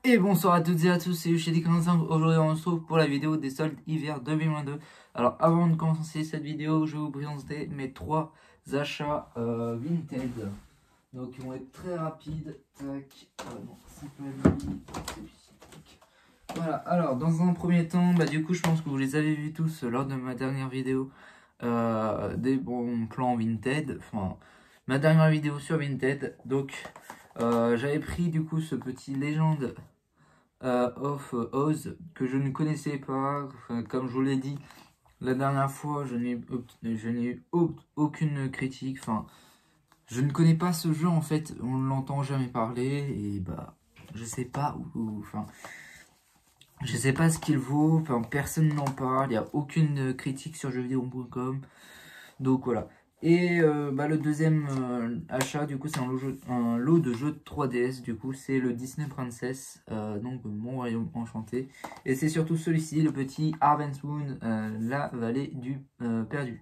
Et bonsoir à toutes et à tous, c'est Ushedi45. Aujourd'hui on se retrouve pour la vidéo des soldes hiver 2022. Alors avant de commencer cette vidéo, je vais vous présenter mes 3 achats Vinted. Donc ils vont être très rapides. Tac. Non, c'est pas lui. Voilà, alors dans un premier temps, du coup je pense que vous les avez vus tous lors de ma dernière vidéo des bons plans Vinted. Enfin, ma dernière vidéo sur Vinted. Donc j'avais pris du coup ce petit légende of Oz que je ne connaissais pas. Enfin, comme je vous l'ai dit la dernière fois, je n'ai eu aucune critique. Enfin, je ne connais pas ce jeu en fait, on ne l'entend jamais parler et je sais pas enfin je sais pas ce qu'il vaut. Enfin, personne n'en parle, il n'y a aucune critique sur jeuxvideo.com. Donc voilà. Et le deuxième achat, du coup, c'est un lot de jeux de 3DS. Du coup, c'est le Disney Princess, donc Mon Royaume Enchanté. Et c'est surtout celui-ci, le petit Harvest Moon, la vallée du perdu.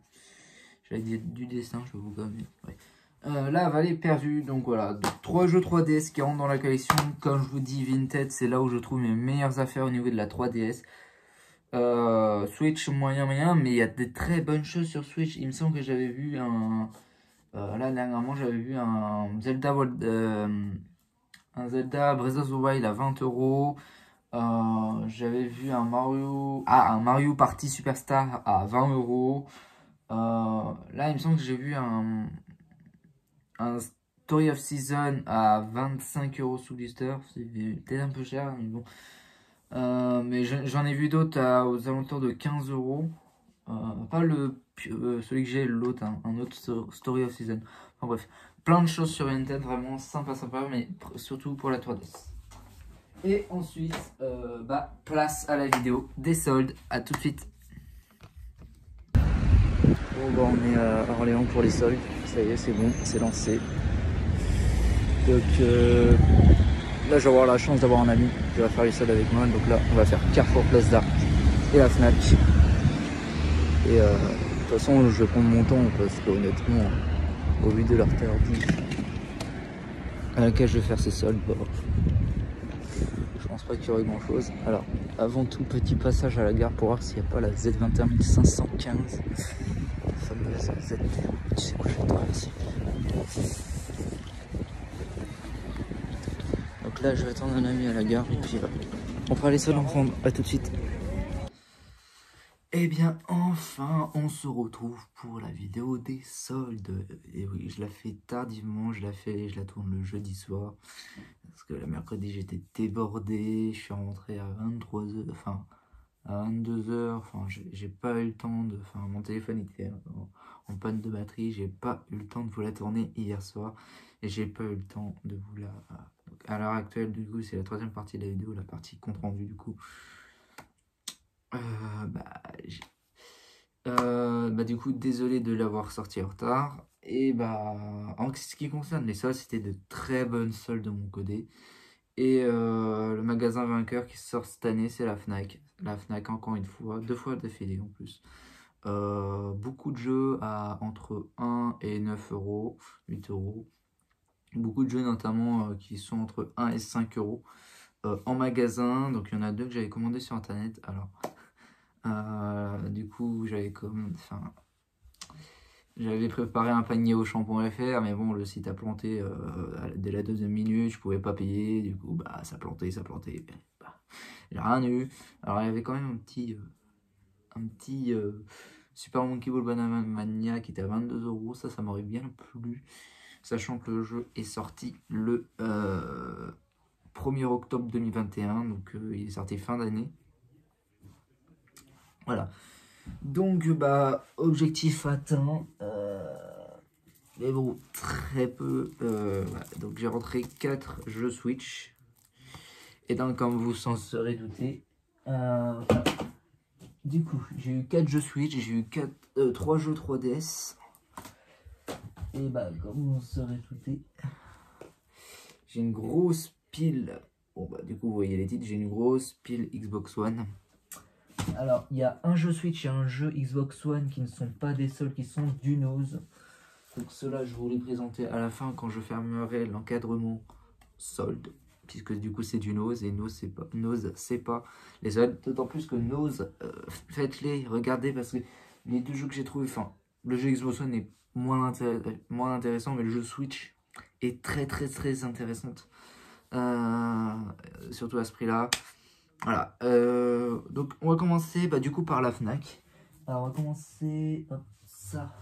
J'allais dire du destin, je vous gomme. Ouais. La vallée perdue. Donc voilà, 3 jeux 3DS qui rentrent dans la collection. Comme je vous dis, Vinted, c'est là où je trouve mes meilleures affaires au niveau de la 3DS. Switch moyen, mais il y a des très bonnes choses sur Switch. Il me semble que j'avais vu là dernièrement j'avais vu un Zelda Breath of the Wild à 20 euros. J'avais vu un Mario Party Superstar à 20 euros. Là il me semble que j'ai vu un Story of Season à 25 euros sous blister. C'est peut-être un peu cher, mais bon. Mais j'en ai vu d'autres aux alentours de 15 euros. Pas celui que j'ai, l'autre, un autre Story of Season. Enfin bref, plein de choses sur Vinted, vraiment sympa, mais surtout pour la 3DS. Et ensuite, place à la vidéo des soldes. À tout de suite. Bon, on est à Orléans pour les soldes. Ça y est, c'est bon, c'est lancé. Donc là, je vais avoir la chance d'avoir un ami qui va faire les soldes avec moi. Donc là, on va faire Carrefour, Place d'Arc et la Fnac. Et de toute façon, je vais prendre mon temps parce que honnêtement, au vu de leur tardive à laquelle je vais faire ces soldes, je pense pas qu'il y aurait grand chose. Alors, avant tout, petit passage à la gare pour voir s'il n'y a pas la Z21 515. Fameuse Z. Tu sais quoi, je vais traverser. Donc là, je vais attendre un ami à la gare et puis on fera les soldes ensemble. À tout de suite. Eh bien, enfin, on se retrouve pour la vidéo des soldes. Et oui, je la fais tardivement, je la tourne le jeudi soir. Parce que le mercredi, j'étais débordé, je suis rentré à 23h, enfin, à 22h, enfin, j'ai pas eu le temps de... Enfin, mon téléphone était en panne de batterie, j'ai pas eu le temps de vous la tourner hier soir. Et j'ai pas eu le temps de vous la... Donc, à l'heure actuelle, du coup, c'est la 3e partie de la vidéo, la partie compte rendu, du coup. Du coup, désolé de l'avoir sorti en retard. Et en ce qui concerne les soldes, c'était de très bonnes soldes de mon côté. Et le magasin vainqueur qui sort cette année, c'est la Fnac. La Fnac, encore une fois, 2 fois d'affilée en plus. Beaucoup de jeux à entre 1 et 9 euros, 8 euros. Beaucoup de jeux notamment qui sont entre 1 et 5 euros en magasin. Donc il y en a 2 que j'avais commandé sur internet. Alors, du coup, j'avais préparé un panier au shampoing.fr, mais bon, le site a planté dès la 2e minute, je pouvais pas payer, du coup, ça plantait. J'ai rien eu. Alors, il y avait quand même un petit Super Monkey Ball Banana Mania qui était à 22 euros, ça m'aurait bien plu, sachant que le jeu est sorti le 1er octobre 2021, donc il est sorti fin d'année. Voilà. Donc, objectif atteint. Mais bon, très peu. Voilà. Donc, j'ai rentré 4 jeux Switch. Et donc, comme vous s'en serez douté, du coup, j'ai eu 4 jeux Switch, j'ai eu 3 jeux 3DS. Et comme vous en serez douté, j'ai une grosse pile. Bon, du coup, vous voyez les titres, j'ai une grosse pile Xbox One. Alors, il y a un jeu Switch et un jeu Xbox One qui ne sont pas des soldes, qui sont du nose. Donc ceux-là, je vous les présenter à la fin quand je fermerai l'encadrement solde. puisque du coup c'est du Nose, et Nose c'est pas les Zelda, d'autant plus que Nose, faites-les, regardez, parce que les deux jeux que j'ai trouvé, enfin, le jeu Xbox One est moins intéressant, mais le jeu Switch est très intéressant, surtout à ce prix-là. Voilà, donc on va commencer du coup par la Fnac. Alors on va commencer, hop, ça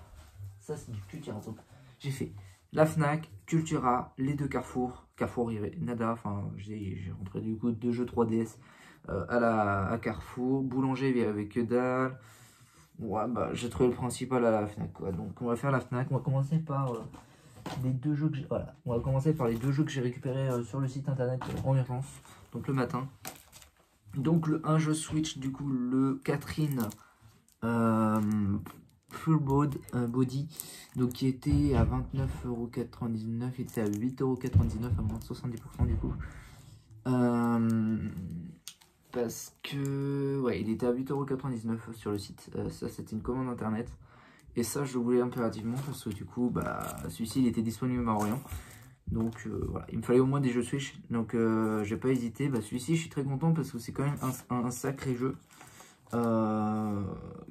c'est du Cultura. Donc j'ai fait la Fnac, Cultura, les deux Carrefour, Carrefour il y avait nada, enfin j'ai rentré du coup 2 jeux 3DS à Carrefour, Boulanger il y avait que dalle. Ouais, j'ai trouvé le principal à la Fnac, quoi. Donc on va faire la Fnac, on va commencer par les deux jeux que j'ai, voilà, on va commencer par les deux jeux que j'ai récupérés sur le site internet en urgence, donc le matin. Donc un jeu Switch, du coup le Catherine Full Body, donc qui était à 29,99 €, il était à 8,99 € à moins de 70% du coup. Parce que ouais, il était à 8,99 € sur le site, ça c'était une commande internet. Et ça je le voulais impérativement parce que du coup celui-ci il était disponible à Orient. Donc voilà, il me fallait au moins des jeux Switch, donc j'ai pas hésité. Celui-ci je suis très content parce que c'est quand même un sacré jeu,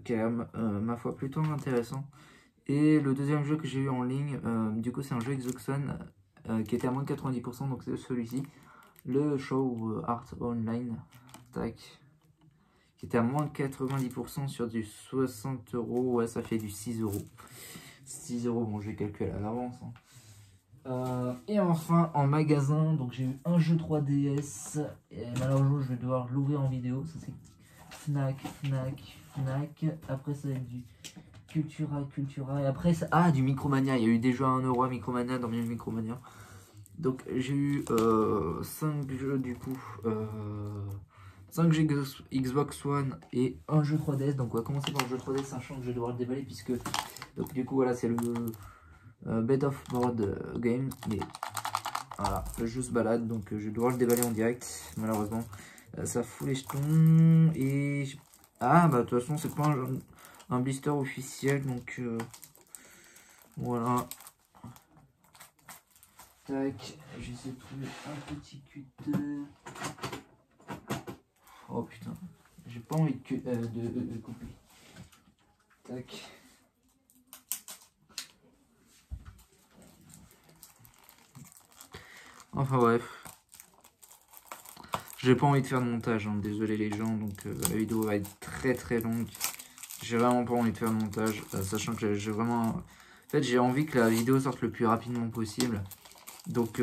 qui est ma foi plutôt intéressant. Et le deuxième jeu que j'ai eu en ligne, du coup c'est un jeu Xbox One qui était à moins de 90%, donc c'est celui-ci, le Show Art Online, tac, qui était à moins de 90% sur du 60 €, ouais ça fait du 6 €. 6 €, bon je vais calculer à l'avance, hein. Et enfin en magasin, donc j'ai eu un jeu 3DS, et malheureusement je vais devoir l'ouvrir en vidéo. Ça c'est Fnac. Après ça va être du Cultura, et après ça, du Micromania. Il y a eu déjà 1 € à Micromania dans mes Micromania. Donc j'ai eu 5 jeux du coup, 5 jeux Xbox One et un jeu 3DS. Donc on va commencer par le jeu 3DS, sachant que je vais devoir le déballer, puisque donc du coup voilà, c'est le Bed of Board Game, mais voilà, le jeu se balade, donc je vais devoir le déballer en direct, malheureusement. Ça fout les jetons, et de toute façon c'est pas un blister officiel, donc voilà. Tac, j'essaie de trouver un petit cutter. Oh putain, j'ai pas envie de couper. Tac. Enfin bref, j'ai pas envie de faire de montage, hein. Désolé les gens, donc la vidéo va être très longue. J'ai vraiment pas envie de faire de montage, sachant que j'ai vraiment... En fait j'ai envie que la vidéo sorte le plus rapidement possible. Donc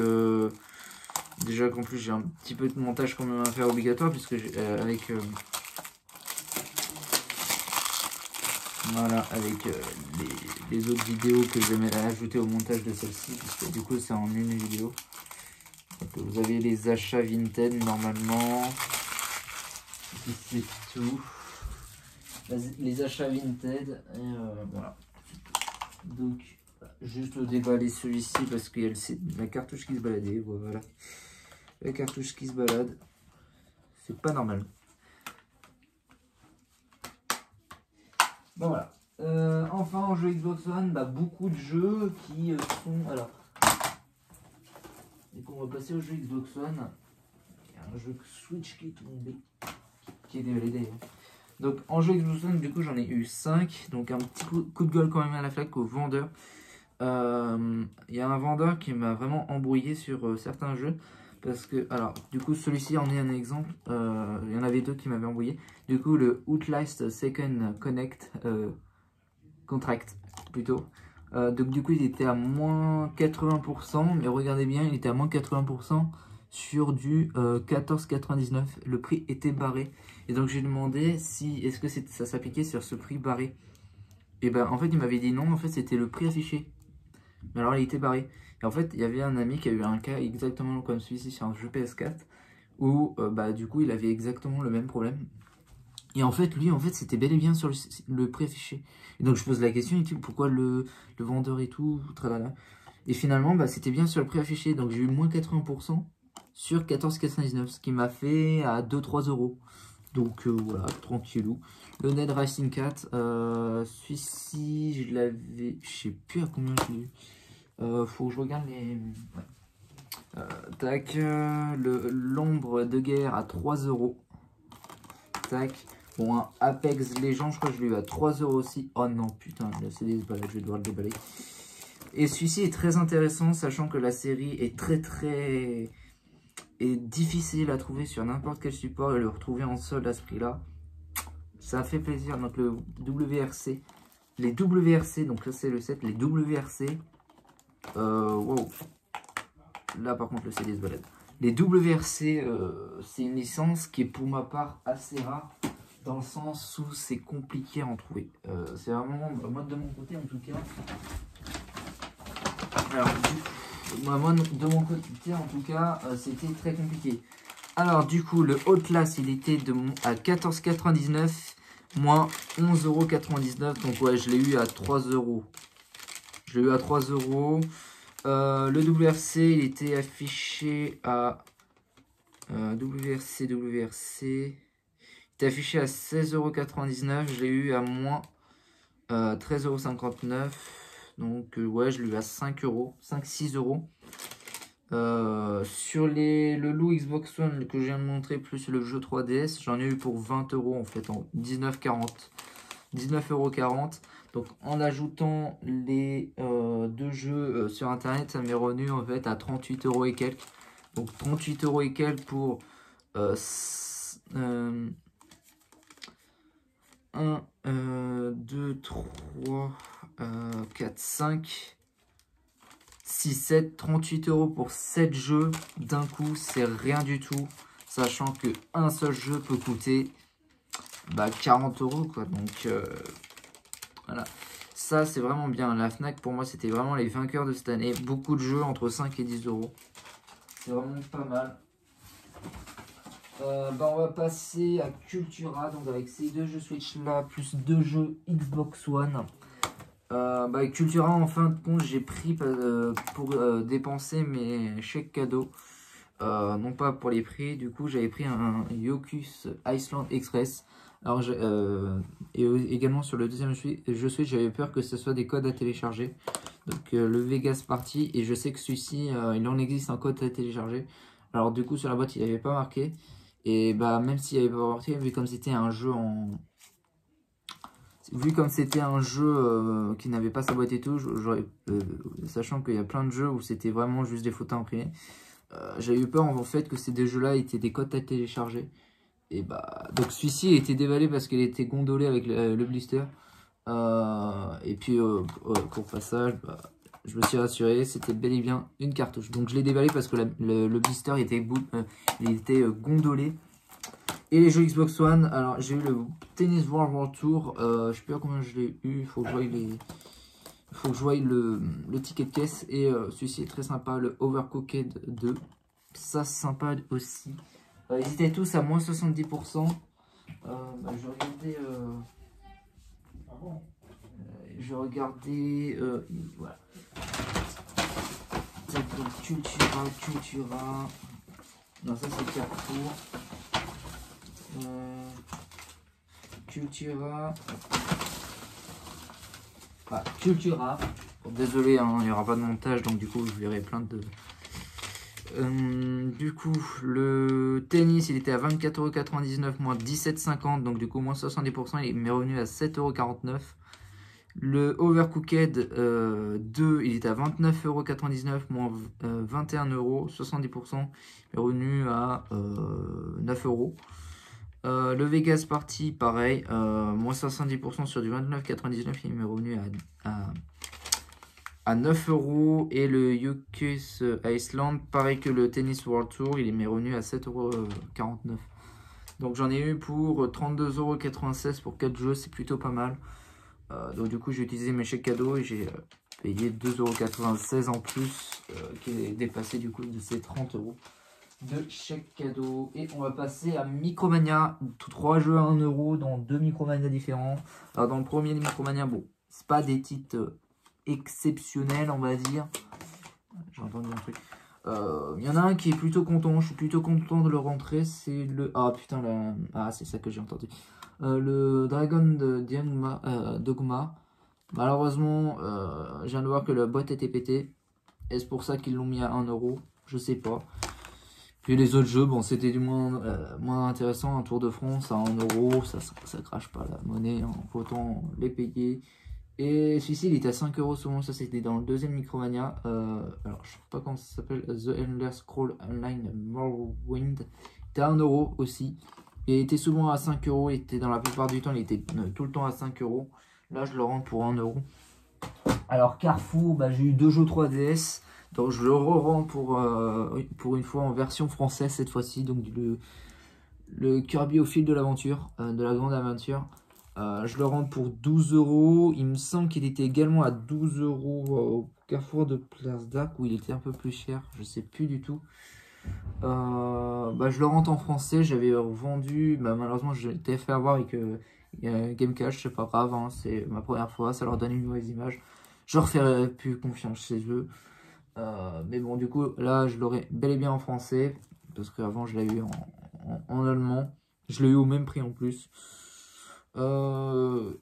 déjà qu'en plus j'ai un petit peu de montage quand même à faire obligatoire, puisque avec voilà, avec les autres vidéos que je vais ajouter au montage de celle-ci, puisque du coup c'est en une vidéo. Donc, vous avez les achats Vinted normalement, c'est tout. Les achats Vinted, et voilà. Donc juste déballer celui-ci parce qu'il y a la cartouche qui se baladait. Voilà, la cartouche qui se balade, c'est pas normal. Bon voilà. Enfin en jeu Xbox One, beaucoup de jeux qui sont... Alors, et qu'on va passer au jeu Xbox One. Il y a un jeu Switch qui est tombé, qui est dévalé d'ailleurs. Donc en jeu Xbox One, du coup j'en ai eu 5. Donc un petit coup de gueule quand même à la Fnac au vendeur. Il y a un vendeur qui m'a vraiment embrouillé sur certains jeux. Parce que, alors, du coup, celui-ci en est un exemple. Il y en avait deux qui m'avaient embrouillé. Du coup, le Outlast Second Contract, plutôt. Donc, du coup, il était à moins 80%. Mais regardez bien, il était à moins 80% sur du 14,99. Le prix était barré. Et donc, j'ai demandé si est-ce que ça s'appliquait sur ce prix barré. Et en fait, il m'avait dit non. En fait, c'était le prix affiché. Mais alors, il était barré. Et en fait, il y avait un ami qui a eu un cas exactement comme celui-ci sur un jeu PS4, où du coup, il avait exactement le même problème. Et en fait, lui, c'était bel et bien sur le prix affiché. Et donc, je pose la question, pourquoi le vendeur et tout, tralala. Et finalement, c'était bien sur le prix affiché. Donc, j'ai eu moins 80% sur 14,99, ce qui m'a fait à 2-3 €. Donc, voilà, tranquillou. Le Ned Racing 4, celui-ci, je l'avais, je sais plus à combien je l'ai eu. Faut que je regarde les... Ouais. Tac, l'ombre de guerre à 3 €. Tac. Bon, un Apex Legends, je crois que je l'ai eu à 3 € aussi. Oh non, putain, le CD se balade, je vais devoir le déballer. Et celui-ci est très intéressant, sachant que la série est très difficile à trouver sur n'importe quel support, et le retrouver en solde à ce prix-là, ça fait plaisir. Donc le WRC, les WRC, donc là c'est le set, les WRC, wow. Là par contre le CD se balade. Les WRC, c'est une licence qui est pour ma part assez rare, dans le sens où c'est compliqué à en trouver. C'est vraiment, moi de mon côté en tout cas. Alors, moi de mon côté en tout cas, c'était très compliqué. Alors du coup, le Outlast, il était à 14,99 moins 11,99 €. Donc ouais, je l'ai eu à 3 €. Je l'ai eu à 3 €. Le WRC, il était affiché à... WRC. Il était affiché à 16,99 €. Je l'ai eu à moins 13,59 €. Donc ouais, je l'ai eu à 5 €, 5-6 €. Sur le lot Xbox One que je viens de montrer, plus le jeu 3DS, j'en ai eu pour 20 € en fait, en 19,40 €. Donc en ajoutant les deux jeux sur internet, ça m'est revenu en fait à 38 € et quelques. Donc 38 € et quelques pour 1, 2, 3, 4, 5, 6, 7, 38 € pour 7 jeux d'un coup, c'est rien du tout. Sachant que un seul jeu peut coûter 40 € quoi. Donc voilà, ça c'est vraiment bien. La Fnac pour moi c'était vraiment les vainqueurs de cette année. Beaucoup de jeux entre 5 et 10 €. C'est vraiment pas mal. On va passer à Cultura, donc avec ces deux jeux Switch là, plus deux jeux Xbox One. Cultura, en fin de compte, j'ai pris pour dépenser mes chèques cadeaux. Non pas pour les prix, du coup j'avais pris un Yokus Iceland Express. Alors et également sur le deuxième jeu Switch, j'avais peur que ce soit des codes à télécharger. Donc le Vegas Party, et je sais que celui-ci, il en existe un code à télécharger. Alors du coup sur la boîte il n'y avait pas marqué. Et même s'il n'y avait pas marqué, vu comme c'était un jeu qui n'avait pas sa boîte et tout, sachant qu'il y a plein de jeux où c'était vraiment juste des photos imprimées, j'avais eu peur en fait que ces deux jeux là étaient des codes à télécharger. Et donc celui-ci était déballé parce qu'il était gondolé avec le blister. Et puis pour passage, je me suis rassuré, c'était bel et bien une cartouche. Donc je l'ai déballé parce que le blister était gondolé. Et les jeux Xbox One, alors j'ai eu le Tennis World Tour, je sais pas combien je l'ai eu, il faut que je voie le ticket de caisse. Et celui-ci est très sympa, le Overcooked 2, ça c'est sympa aussi. Ils étaient tous à moins 70%. Je regardais, voilà. Donc Cultura. Non, ça c'est Carrefour. Cultura. Bon, désolé, hein, il n'y aura pas de montage, donc du coup je verrai plein de... du coup, le tennis, il était à 24,99 € moins 17,50 €, donc du coup moins 70%, il m'est revenu à 7,49 €. Le Overcooked 2, il était à 29,99 € moins 21 €, 70%, il est revenu à 9 €. Le Vegas Party, pareil, moins 70% sur du 29,99 €, il m'est revenu à 9 €. Et le Yokus Iceland, pareil que le Tennis World Tour, il m'est revenu à 7,49 €. Donc j'en ai eu pour 32,96 € pour 4 jeux, c'est plutôt pas mal. Donc du coup j'ai utilisé mes chèques cadeaux et j'ai payé 2,96 € en plus, qui est dépassé du coup de ces 30 € de chèques cadeaux. Et on va passer à Micromania, 3 jeux à 1 € dans 2 Micromania différents. Alors dans le premier Micromania, bon, c'est pas des titres exceptionnels on va dire. J'ai entendu un truc. Il y en a un qui est plutôt content, je suis plutôt content de le rentrer, c'est le... Ah putain, c'est ça que j'ai entendu. Le Dragon de Dogma. Malheureusement, je viens de voir que la boîte était pétée. Et c'est pour ça qu'ils l'ont mis à 1 €. je sais pas. Puis les autres jeux, bon, c'était du moins intéressant. Un Tour de France à 1 euro, ça crache pas la monnaie, hein, faut autant les payer. Et celui-ci, il était à 5 euros souvent, ça c'était dans le deuxième Micromania. Alors, je sais pas comment ça s'appelle, The Endless Scroll Online Morrowind. Il était à 1 euro aussi. Et il était souvent à 5 euros, il était dans la plupart du temps, il était tout le temps à 5 euros. Là, je le rends pour 1 euro. Alors, Carrefour, bah, j'ai eu 2 jeux 3DS. Donc je le re-rends pour une fois en version française cette fois-ci. Donc le Kirby au fil de l'aventure, de la grande aventure. Je le rends pour 12 euros. Il me semble qu'il était également à 12 euros au Carrefour de Place d'Arc où il était un peu plus cher. Je sais plus du tout. Bah, je le rends en français. J'avais vendu. Bah, malheureusement, j'ai été fait avoir avec Game Cash. C'est pas grave. Hein, c'est ma première fois. Ça leur donne une mauvaise image. Je leur ferai plus confiance chez eux. Mais bon, du coup, là, je l'aurai bel et bien en français. Parce qu'avant, je l'ai eu en allemand. Je l'ai eu au même prix en plus. Bon,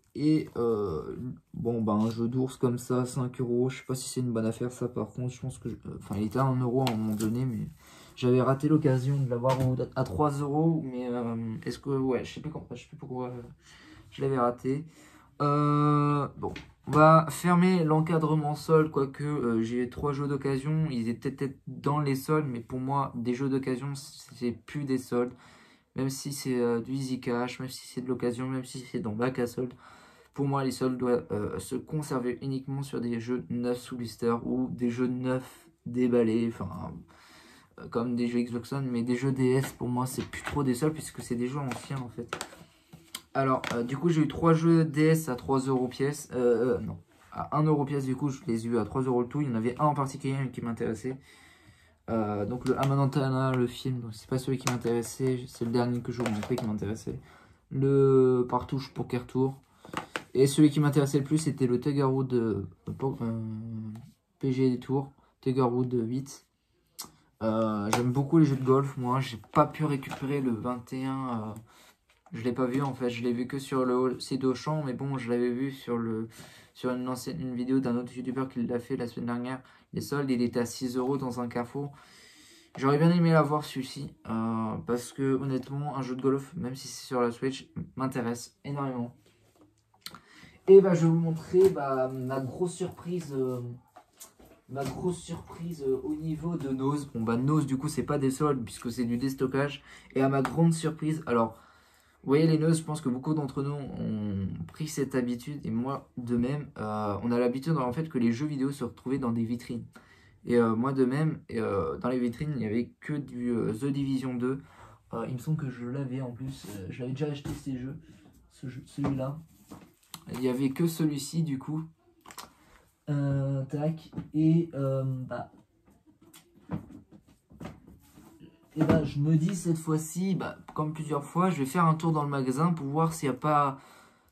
ben, un jeu d'ours comme ça, 5 euros. Je sais pas si c'est une bonne affaire, ça, par contre. Je pense que. Enfin, il était à 1 euro à un moment donné, mais j'avais raté l'occasion de l'avoir à 3 euros. Mais est-ce que. Ouais, je sais plus pourquoi je l'avais raté. Bon, on va fermer l'encadrement solde, quoique j'ai 3 jeux d'occasion, ils étaient peut-être dans les soldes, mais pour moi, des jeux d'occasion, c'est plus des soldes, même si c'est du easy cash, même si c'est de l'occasion, même si c'est dans bac à solde. Pour moi, les soldes doivent se conserver uniquement sur des jeux neufs sous blister ou des jeux neufs déballés, enfin, comme des jeux Xbox One, mais des jeux DS, pour moi, c'est plus trop des soldes puisque c'est des jeux anciens en fait. Alors, du coup, j'ai eu 3 jeux DS à 3 euros pièce. Non, à 1 euro pièce, du coup, je les ai eu à 3 euros le tout. Il y en avait un en particulier qui m'intéressait. Donc, le Amanantana, le film, c'est pas celui qui m'intéressait. C'est le dernier que je vous montrais qui m'intéressait. Le Partouche Poker Tour. Et celui qui m'intéressait le plus, c'était le Tigerwood PG Tour. Tigerwood 8. J'aime beaucoup les jeux de golf. Moi, j'ai pas pu récupérer le 21. Je l'ai pas vu en fait, je l'ai vu que sur le site Auchan, mais bon, je l'avais vu sur une vidéo d'un autre youtubeur qui l'a fait la semaine dernière. Les soldes, il était à 6 euros dans un Carrefour. J'aurais bien aimé l'avoir celui-ci, parce que honnêtement, un jeu de golf, même si c'est sur la Switch, m'intéresse énormément. Et bah, je vais vous montrer ma grosse surprise. Au niveau de Nose. Bon bah Nose du coup c'est pas des soldes puisque c'est du déstockage. Et à ma grande surprise, alors vous voyez les noses, je pense que beaucoup d'entre nous ont pris cette habitude, et moi de même, on a l'habitude en fait que les jeux vidéo se retrouvaient dans des vitrines. Et moi de même, dans les vitrines, il n'y avait que du The Division 2. Il me semble que je l'avais en plus, je l'avais déjà acheté ces jeux, celui-là. Il n'y avait que celui-ci du coup. Tac, et je me dis cette fois-ci, comme plusieurs fois, je vais faire un tour dans le magasin pour voir s'il n'y a pas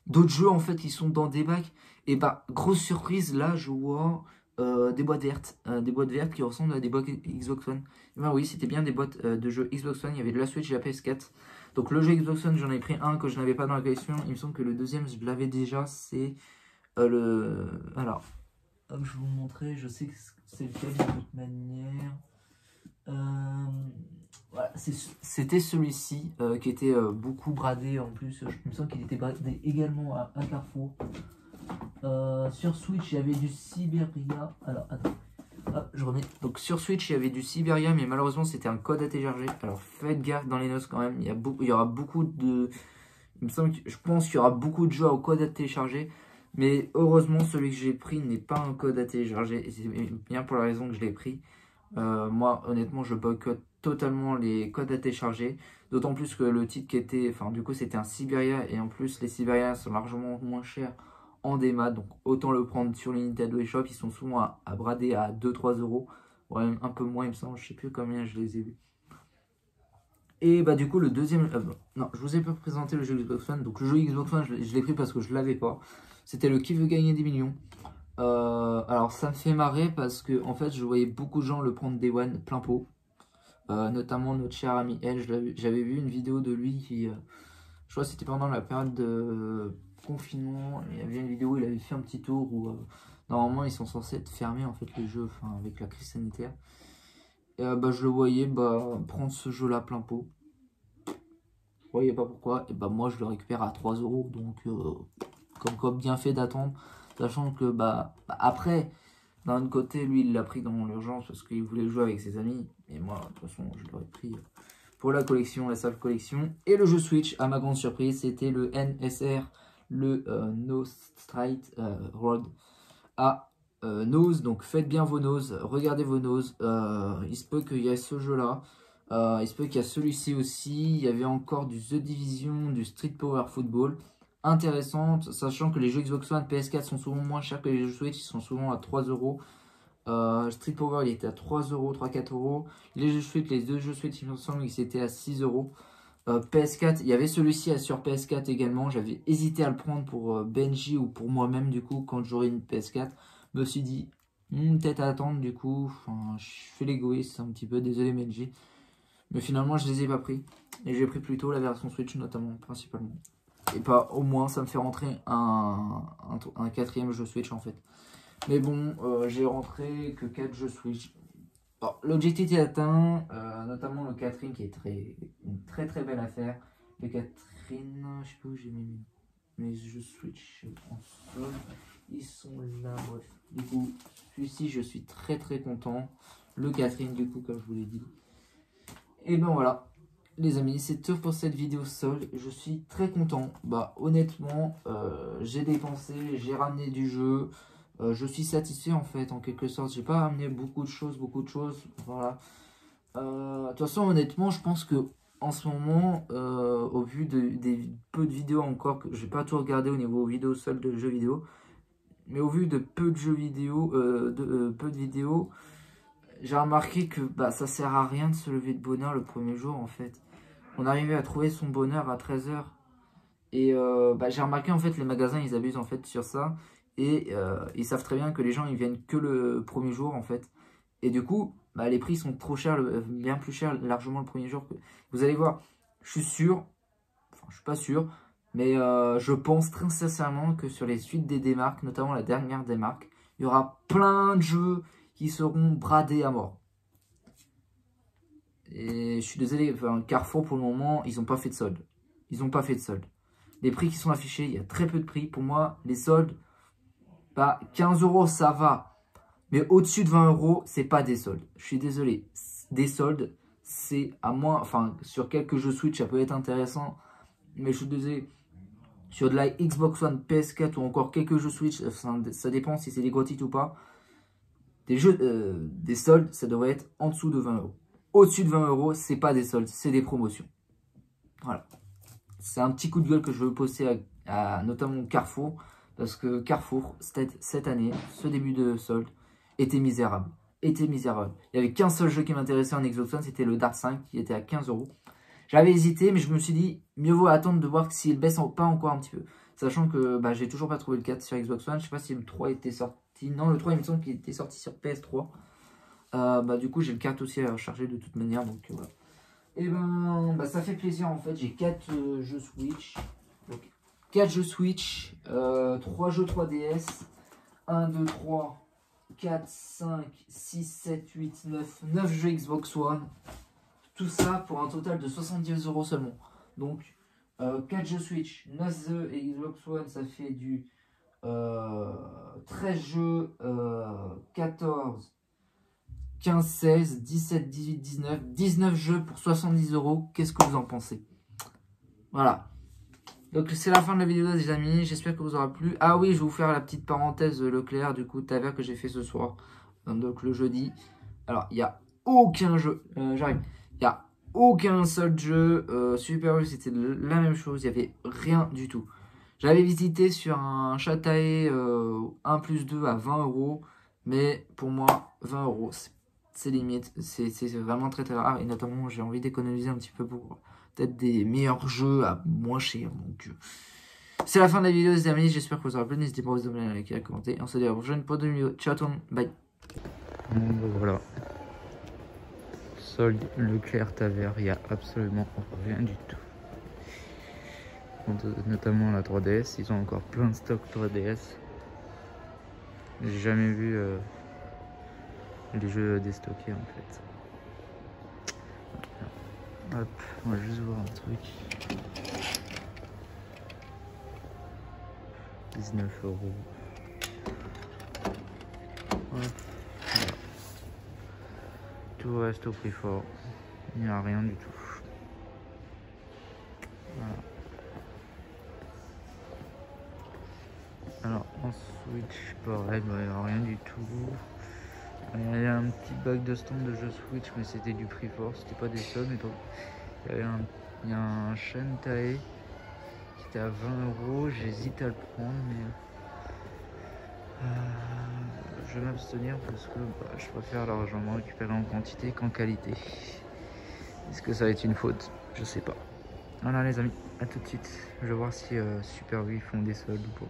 d'autres jeux en fait qui sont dans des bacs. Et grosse surprise, là je vois des boîtes vertes qui ressemblent à des boîtes Xbox One. Et oui, c'était bien des boîtes de jeux Xbox One, il y avait de la Switch et la PS4. Donc le jeu Xbox One, j'en ai pris un que je n'avais pas dans la collection. Il me semble que le deuxième, je l'avais déjà, c'est le... Alors, hop, je vais vous montrer, je sais que c'est lequel de toute manière. Voilà, c'était celui-ci qui était beaucoup bradé en plus. Il me semble qu'il était bradé également à Carrefour. Sur Switch, il y avait du Siberia. Alors, attends. Hop, je remets. Donc, sur Switch, il y avait du Siberia, mais malheureusement, c'était un code à télécharger. Alors, faites gaffe dans les notes quand même. Il y aura beaucoup de. Je pense qu'il y aura beaucoup de jeux au code à télécharger. Mais heureusement, celui que j'ai pris n'est pas un code à télécharger. Et c'est bien pour la raison que je l'ai pris. Moi, honnêtement, je boycotte totalement les codes à télécharger. D'autant plus que le titre qui était... Enfin, du coup, c'était un Siberia. Et en plus, les Siberia sont largement moins chers en démat. Donc, autant le prendre sur les Nintendo eShop. Ils sont souvent à brader à 2-3 euros. Ouais, un peu moins, il me semble. Je sais plus combien je les ai vus. Et du coup, le deuxième... non, je vous ai pas présenté le jeu Xbox One. Donc, le jeu Xbox One, je l'ai pris parce que je l'avais pas. C'était le Qui veut gagner des millions. Alors ça me fait marrer parce que en fait je voyais beaucoup de gens le prendre Day One plein pot, notamment notre cher ami Edge. J'avais vu une vidéo de lui qui, je crois que c'était pendant la période de confinement, il y avait une vidéo où il avait fait un petit tour où normalement ils sont censés être fermés en fait les jeux, enfin avec la crise sanitaire. bah, je le voyais prendre ce jeu-là plein pot. Je voyais pas pourquoi. Et bah moi je le récupère à 3 euros. Donc comme quoi bien fait d'attendre. Sachant que après, d'un autre côté, lui il l'a pris dans l'urgence parce qu'il voulait jouer avec ses amis. Et moi de toute façon je l'aurais pris pour la collection, la seule collection. Et le jeu Switch, à ma grande surprise, c'était le NSR, le No Straight Road à nose. Donc faites bien vos noses, regardez vos noses. Il se peut qu'il y ait ce jeu là, il se peut qu'il y a celui-ci aussi. Il y avait encore du The Division, du Street Power Football, intéressante, sachant que les jeux Xbox One, PS4 sont souvent moins chers que les jeux Switch, ils sont souvent à 3 euros. Street Power il était à 3 euros, 3-4 euros. Les jeux Switch, les deux jeux Switch il me semble qu'ils étaient à 6 euros. PS4, il y avait celui-ci sur PS4 également. J'avais hésité à le prendre pour Benji ou pour moi-même du coup quand j'aurai une PS4. Je me suis dit, peut-être à attendre du coup. Enfin, je fais l'égoïste un petit peu, désolé Benji. Mais finalement, je les ai pas pris. Et j'ai pris plutôt la version Switch notamment, principalement. Et pas au moins, ça me fait rentrer un quatrième jeu Switch en fait. Mais bon, j'ai rentré que 4 jeux Switch. Bon, l'objectif est atteint, notamment le Catherine qui est une très très belle affaire. Le Catherine, je sais pas où j'ai mis mes jeux Switch en sol. Ils sont là, bref. Du coup, celui-ci, je suis très très content. Le Catherine, du coup, comme je vous l'ai dit. Et ben voilà, les amis, c'est tout pour cette vidéo solde. Je suis très content. Bah, honnêtement, j'ai dépensé, j'ai ramené du jeu. Je suis satisfait en fait, en quelque sorte. J'ai pas ramené beaucoup de choses, voilà. De toute façon, honnêtement, je pense que en ce moment, au vu des peu de vidéos encore, que je vais pas tout regarder au niveau vidéo seul de jeux vidéo, mais au vu de peu de jeux vidéo, peu de vidéos, j'ai remarqué que ça sert à rien de se lever de bonne heure le premier jour en fait. On arrivait à trouver son bonheur à 13 h. Et j'ai remarqué en fait les magasins ils abusent en fait sur ça. Et ils savent très bien que les gens ils viennent que le premier jour en fait. Et du coup, les prix sont trop chers, bien plus chers largement le premier jour. Vous allez voir, je suis sûr, enfin je suis pas sûr, mais je pense très sincèrement que sur les suites des démarques, notamment la dernière démarque, il y aura plein de jeux qui seront bradés à mort. Et je suis désolé, enfin, Carrefour pour le moment, ils n'ont pas fait de solde. Ils n'ont pas fait de solde. Les prix qui sont affichés, il y a très peu de prix. Pour moi, les soldes, 15 euros, ça va. Mais au-dessus de 20 euros, c'est pas des soldes. Je suis désolé. Des soldes, c'est à moins... Enfin, sur quelques jeux Switch, ça peut être intéressant. Mais je suis désolé. Sur de la Xbox One, PS4 ou encore quelques jeux Switch, ça dépend si c'est des gros titres ou pas. Des soldes, ça devrait être en dessous de 20 euros. Au-dessus de 20 euros, c'est pas des soldes, c'est des promotions. Voilà. C'est un petit coup de gueule que je veux poster à notamment Carrefour. Parce que Carrefour, cette année, ce début de solde, était misérable. Était misérable. Il n'y avait qu'un seul jeu qui m'intéressait en Xbox One, c'était le Dart 5 qui était à 15 euros. J'avais hésité, mais je me suis dit, mieux vaut attendre de voir s'il baisse pas encore un petit peu. Sachant que j'ai toujours pas trouvé le 4 sur Xbox One. Je sais pas si le 3 était sorti. Non, le 3, il me semble qu'il était sorti sur PS3. Du coup, j'ai le 4 aussi à recharger de toute manière. Donc voilà. Et ça fait plaisir en fait. J'ai 4 jeux Switch. Donc, 4 jeux Switch, 3 jeux 3DS, 1, 2, 3, 4, 5, 6, 7, 8, 9 jeux Xbox One. Tout ça pour un total de 70 euros seulement. Donc 4 jeux Switch, 9 jeux et Xbox One, ça fait du 13 jeux, 14, 15, 16, 17, 18, 19 jeux pour 70 euros. Qu'est-ce que vous en pensez? Voilà. Donc c'est la fin de la vidéo les amis, j'espère que vous aura plu. Ah oui, je vais vous faire la petite parenthèse Leclerc, du coup, Taver que j'ai fait ce soir. Donc le jeudi. Alors, il n'y a aucun jeu, j'arrive. Il n'y a aucun seul jeu. Super U, c'était la même chose, il n'y avait rien du tout. J'avais visité sur un Chatae 1+2 à 20 euros. Mais pour moi, 20 euros, c'est limite. C'est vraiment très très rare. Et notamment, j'ai envie d'économiser un petit peu pour peut-être des meilleurs jeux à moins cher. Donc, c'est la fin de la vidéo les amis. J'espère que vous aurez plu. N'hésitez pas à vous abonner, à liker, à commenter. Et on se dit à la prochaine pour de vidéos. Ciao tout le monde. Bye. Voilà. Solde Leclerc Taver, il n'y a absolument rien du tout. Notamment la 3DS, ils ont encore plein de stocks 3DS. J'ai jamais vu les jeux déstockés en fait. Hop, on va juste voir un truc. 19 €. Hop, voilà. Tout reste au prix fort. Il n'y a rien du tout. Voilà. Alors en Switch, pareil, il n'y a rien du tout. Il y a un petit bac de stand de jeux Switch, mais c'était du prix fort, c'était pas des soldes. Mais il y a un Shentai qui était à 20 €. J'hésite à le prendre, mais je vais m'abstenir parce que je préfère largement récupérer en quantité qu'en qualité. Est-ce que ça va être une faute? Je sais pas. Voilà les amis, à tout de suite. Je vais voir si Super U font des soldes ou pas.